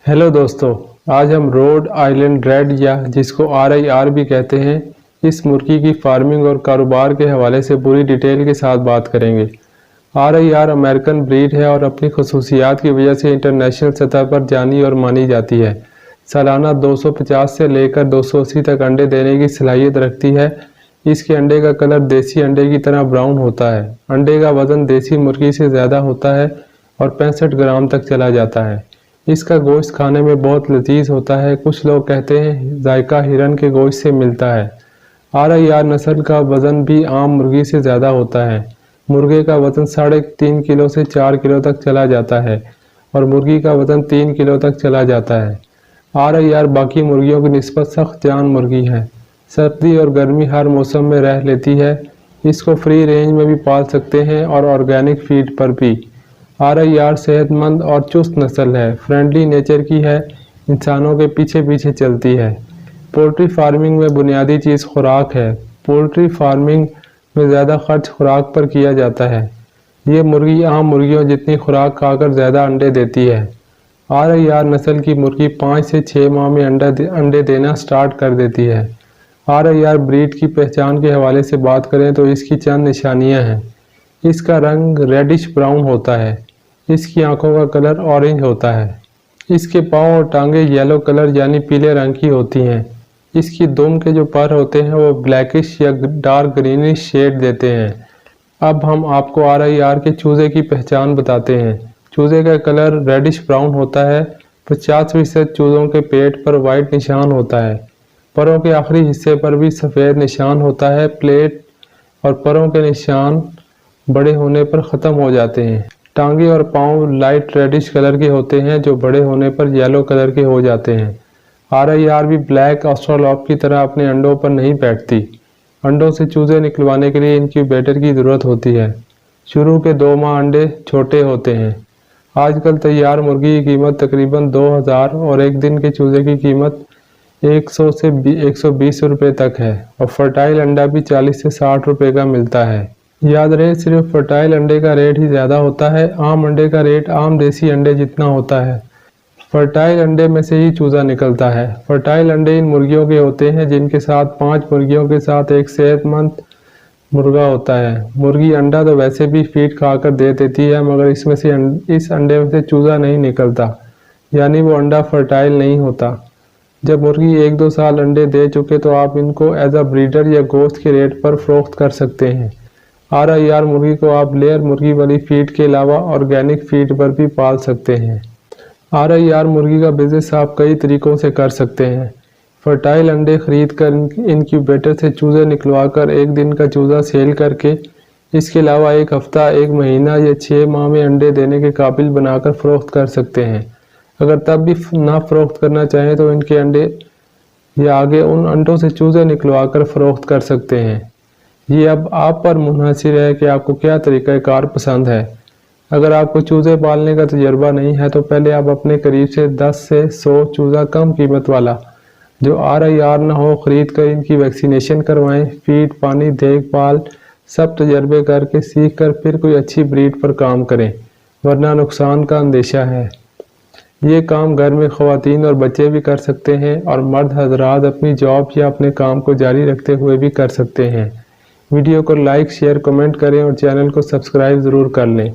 Hello दोस्तों, आज हम रोड आइलैंड रेड या जिसको RIR भी कहते हैं, इस मुर्गी की फार्मिंग और कारोबार के हवाले से पूरी डिटेल के साथ बात करेंगे। RIR अमेरिकन ब्रीड है और अपनी खसूसियात की वजह से इंटरनेशनल सतह पर जानी और मानी जाती है। सालाना 250 से लेकर 280 तक अंडे देने की सलाहियत रखती है। इसके अंडे का कलर देसी अंडे की तरह ब्राउन होता है। अंडे का वजन देसी मुर्गी से ज़्यादा होता है और 65 ग्राम तक चला जाता है। इसका गोश्त खाने में बहुत लजीज होता है। कुछ लोग कहते हैं जायका हिरन के गोश्त से मिलता है। RIR नस्ल का वज़न भी आम मुर्गी से ज़्यादा होता है। मुर्गे का वज़न 3.5 किलो से 4 किलो तक चला जाता है और मुर्गी का वज़न 3 किलो तक चला जाता है। RIR बाकी मुर्गियों की निस्बत सख्त जान मुर्गी है। सर्दी और गर्मी हर मौसम में रह लेती है। इसको फ्री रेंज में भी पाल सकते हैं और ऑर्गेनिक फीड पर भी। RIR सेहतमंद और चुस्त नस्ल है, फ्रेंडली नेचर की है, इंसानों के पीछे पीछे चलती है। पोल्ट्री फार्मिंग में बुनियादी चीज़ खुराक है। पोल्ट्री फार्मिंग में ज़्यादा खर्च खुराक पर किया जाता है। ये मुर्गी आम मुर्गियों जितनी खुराक खाकर ज़्यादा अंडे देती है। RIR नस्ल की मुर्गी 5 से 6 माह में अंडे देना स्टार्ट कर देती है। RIR ब्रीड की पहचान के हवाले से बात करें तो इसकी चंद निशानियां हैं। इसका रंग रेडिश ब्राउन होता है। इसकी आंखों का कलर ऑरेंज होता है। इसके पाँव और टांगे येलो कलर यानी पीले रंग की होती हैं। इसकी दुम के जो पर होते हैं वो ब्लैकिश या डार्क ग्रीनिश शेड देते हैं। अब हम आपको RIR के चूज़े की पहचान बताते हैं। चूज़े का कलर रेडिश ब्राउन होता है। 50% चूज़ों के पेट पर वाइट निशान होता है। परों के आखिरी हिस्से पर भी सफ़ेद निशान होता है। प्लेट और परों के निशान बड़े होने पर ख़त्म हो जाते हैं। टांगे और पाँव लाइट रेडिश कलर के होते हैं जो बड़े होने पर येलो कलर के हो जाते हैं। RIR भी ब्लैक ऑस्ट्रेलॉप की तरह अपने अंडों पर नहीं बैठती। अंडों से चूज़े निकलवाने के लिए इनक्यूबेटर की ज़रूरत होती है। शुरू के 2 माह अंडे छोटे होते हैं। आजकल तैयार मुर्गी की कीमत तकरीबन 2000 और एक दिन के चूज़े की कीमत 100 से 120 रुपये तक है और फर्टाइल अंडा भी 40 से 60 रुपये का मिलता है। याद रहे, सिर्फ फर्टाइल अंडे का रेट ही ज़्यादा होता है। आम अंडे का रेट आम देसी अंडे जितना होता है। फर्टाइल अंडे में से ही चूज़ा निकलता है। फर्टाइल अंडे इन मुर्गियों के होते हैं जिनके साथ 5 मुर्गियों के साथ एक सेहतमंद मुर्गा होता है। मुर्गी अंडा तो वैसे भी फीड खाकर दे देती है, मगर इस अंडे में से चूज़ा नहीं निकलता, यानी वो अंडा फर्टाइल नहीं होता। जब मुर्गी 1-2 साल अंडे दे चुके तो आप इनको एज अ ब्रीडर या गोश्त के रेट पर फ़रोख्त कर सकते हैं। RIR मुर्गी को आप लेयर मुर्गी वाली फीड के अलावा ऑर्गेनिक फीड पर भी पाल सकते हैं। RIR मुर्गी का बिजनेस आप कई तरीक़ों से कर सकते हैं। फर्टाइल अंडे खरीद कर इनक्यूबेटर से चूज़े निकलवा कर एक दिन का चूज़ा सेल करके इसके अलावा 1 हफ्ता, 1 महीना या 6 माह में अंडे देने के काबिल बनाकर फ़रोख्त कर सकते हैं। अगर तब भी ना फ़रोख्त करना चाहें तो इनके अंडे या आगे उन अंडों से चूज़े निकलवा कर फ़रोख्त कर सकते हैं। ये अब आप पर मुनहसिर है कि आपको क्या तरीक़ाकार पसंद है। अगर आपको चूज़े पालने का तजर्बा नहीं है तो पहले आप अपने करीब से 10 से 100 चूज़ा कम कीमत वाला जो RIR ना हो ख़रीद कर इनकी वैक्सीनेशन करवाएं। फीड, पानी, देखभाल सब तजर्बे करके सीख कर फिर कोई अच्छी ब्रीड पर काम करें, वरना नुकसान का अंदेशा है। ये काम घर में ख़वातीन और बच्चे भी कर सकते हैं और मर्द हज़रात अपनी जॉब या अपने काम को जारी रखते हुए भी कर सकते हैं। वीडियो को लाइक, शेयर, कमेंट करें और चैनल को सब्सक्राइब ज़रूर कर लें।